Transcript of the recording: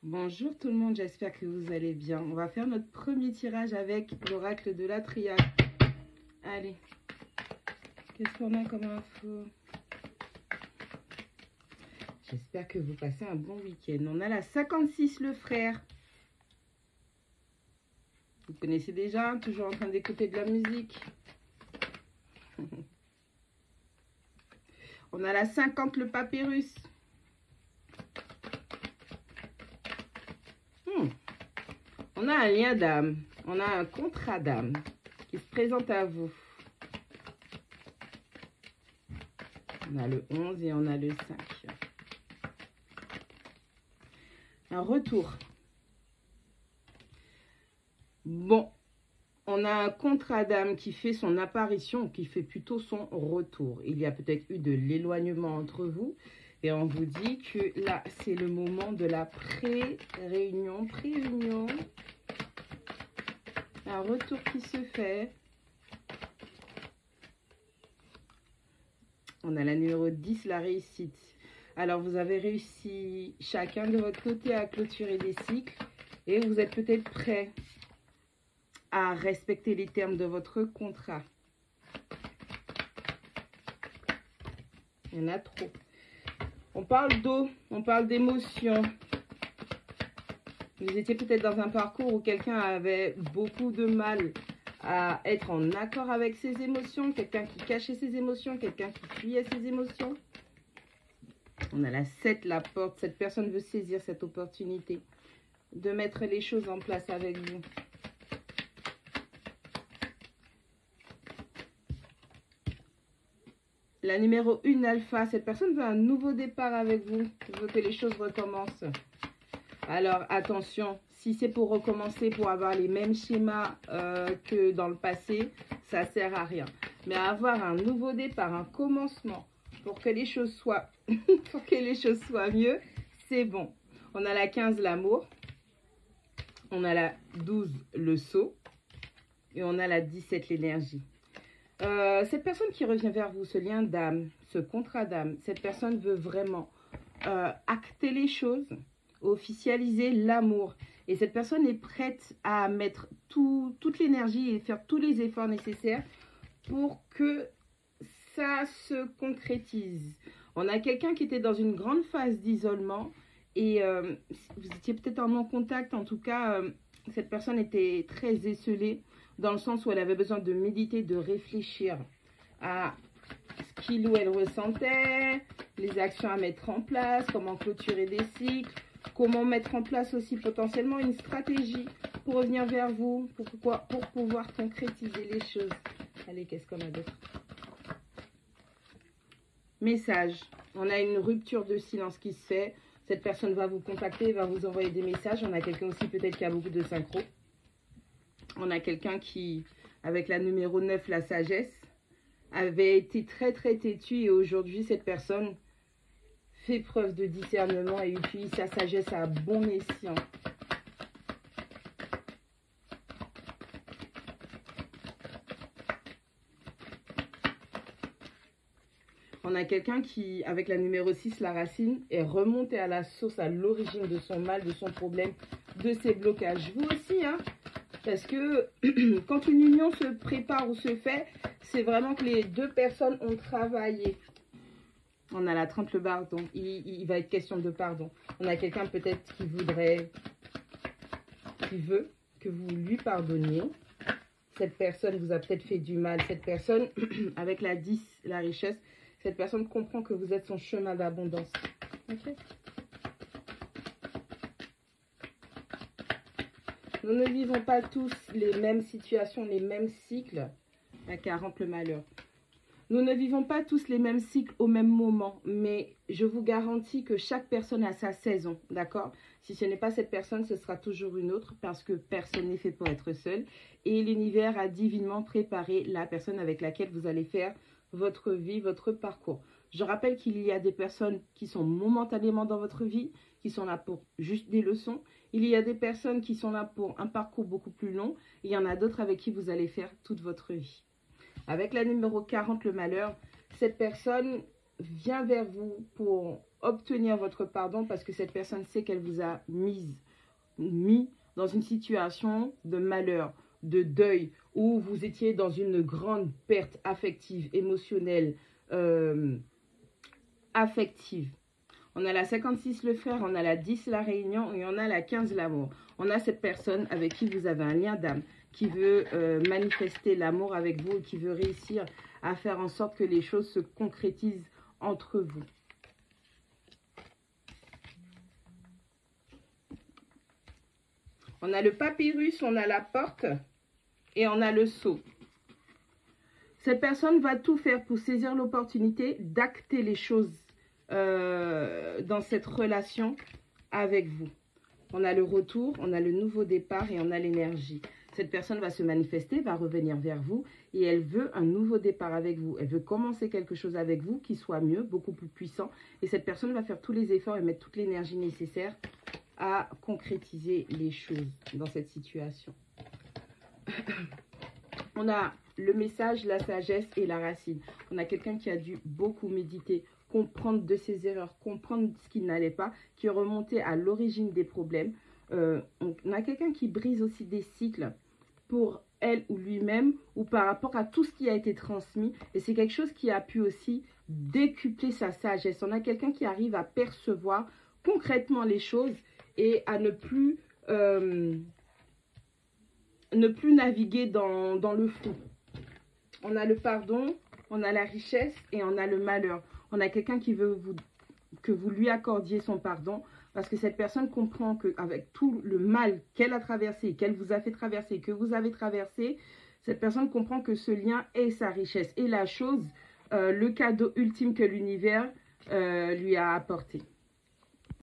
Bonjour tout le monde, j'espère que vous allez bien. On va faire notre premier tirage avec l'oracle de la triade. Allez, qu'est-ce qu'on a comme info? J'espère que vous passez un bon week-end. On a la 56, le frère. Vous connaissez déjà, toujours en train d'écouter de la musique. On a la 50, le papyrus. On a un lien d'âme, on a un contrat d'âme qui se présente à vous. On a le 11 et on a le 5. Un retour. Bon, on a un contrat d'âme qui fait son apparition, qui fait plutôt son retour. Il y a peut-être eu de l'éloignement entre vous. Et on vous dit que là, c'est le moment de la pré-réunion. Un retour qui se fait. On a la numéro 10, la réussite. Alors, vous avez réussi chacun de votre côté à clôturer des cycles. Et vous êtes peut-être prêts à respecter les termes de votre contrat. Il y en a trop. On parle d'eau, on parle d'émotions. Vous étiez peut-être dans un parcours où quelqu'un avait beaucoup de mal à être en accord avec ses émotions, quelqu'un qui cachait ses émotions, quelqu'un qui fuyait ses émotions. On a la 7, la porte. Cette personne veut saisir cette opportunité de mettre les choses en place avec vous. La numéro 1, alpha. Cette personne veut un nouveau départ avec vous. Vous veut que les choses recommencent. Alors, attention, si c'est pour recommencer, pour avoir les mêmes schémas que dans le passé, ça ne sert à rien. Mais avoir un nouveau départ, un commencement, pour que les choses soient, mieux, c'est bon. On a la 15, l'amour. On a la 12, le saut. Et on a la 17, l'énergie. Cette personne qui revient vers vous, ce lien d'âme, ce contrat d'âme, cette personne veut vraiment acter les choses, officialiser l'amour. Et cette personne est prête à mettre toute l'énergie et faire tous les efforts nécessaires pour que ça se concrétise. On a quelqu'un qui était dans une grande phase d'isolement et vous étiez peut-être en non-contact. En tout cas, cette personne était très esselée dans le sens où elle avait besoin de méditer, de réfléchir à ce qu'il ou elle ressentait, les actions à mettre en place, comment clôturer des cycles, comment mettre en place aussi potentiellement une stratégie pour revenir vers vous, pour pouvoir concrétiser les choses. Allez, qu'est-ce qu'on a d'autre? Message. On a une rupture de silence qui se fait. Cette personne va vous contacter, va vous envoyer des messages. On a quelqu'un aussi peut-être qui a beaucoup de synchro. On a quelqu'un qui, avec la numéro 9, la sagesse, avait été très têtu et aujourd'hui, cette personne fait preuve de discernement et utilise sa sagesse à bon escient. On a quelqu'un qui, avec la numéro 6, la racine, est remonté à la source, à l'origine de son mal, de son problème, de ses blocages. Vous aussi, hein? Parce que quand une union se prépare ou se fait, c'est vraiment que les deux personnes ont travaillé. On a la 30, le pardon. Il va être question de pardon. On a quelqu'un peut-être qui veut que vous lui pardonniez. Cette personne vous a peut-être fait du mal. Cette personne, avec la 10, la richesse, cette personne comprend que vous êtes son chemin d'abondance. Ok. Nous ne vivons pas tous les mêmes situations, les mêmes cycles. La 40, le malheur. Nous ne vivons pas tous les mêmes cycles au même moment, mais je vous garantis que chaque personne a sa saison, d'accord? Si ce n'est pas cette personne, ce sera toujours une autre parce que personne n'est fait pour être seul. Et l'univers a divinement préparé la personne avec laquelle vous allez faire votre vie, votre parcours. Je rappelle qu'il y a des personnes qui sont momentanément dans votre vie, qui sont là pour juste des leçons. Il y a des personnes qui sont là pour un parcours beaucoup plus long. Il y en a d'autres avec qui vous allez faire toute votre vie. Avec la numéro 40, le malheur, cette personne vient vers vous pour obtenir votre pardon parce que cette personne sait qu'elle vous a mis dans une situation de malheur, de deuil, où vous étiez dans une grande perte affective, émotionnelle, affective. On a la 56, le frère, on a la 10, la réunion, et on a la 15, l'amour. On a cette personne avec qui vous avez un lien d'âme, qui veut manifester l'amour avec vous et qui veut réussir à faire en sorte que les choses se concrétisent entre vous. On a le papyrus, on a la porte et on a le sceau. Cette personne va tout faire pour saisir l'opportunité d'acter les choses dans cette relation avec vous. On a le retour, on a le nouveau départ et on a l'énergie. Cette personne va se manifester, va revenir vers vous et elle veut un nouveau départ avec vous. Elle veut commencer quelque chose avec vous qui soit mieux, beaucoup plus puissant. Et cette personne va faire tous les efforts et mettre toute l'énergie nécessaire à concrétiser les choses dans cette situation. On a le message, la sagesse et la racine. On a quelqu'un qui a dû beaucoup méditer, comprendre de ses erreurs, comprendre ce qui n'allait pas, qui est remonté à l'origine des problèmes. On a quelqu'un qui brise aussi des cycles pour elle ou lui-même ou par rapport à tout ce qui a été transmis. Et c'est quelque chose qui a pu aussi décupler sa sagesse. On a quelqu'un qui arrive à percevoir concrètement les choses et à ne plus naviguer dans le flou. On a le pardon, on a la richesse et on a le malheur. On a quelqu'un qui veut que vous lui accordiez son pardon parce que cette personne comprend qu'avec tout le mal qu'elle a traversé, qu'elle vous a fait traverser, que vous avez traversé, cette personne comprend que ce lien est sa richesse et la chose, le cadeau ultime que l'univers lui a apporté.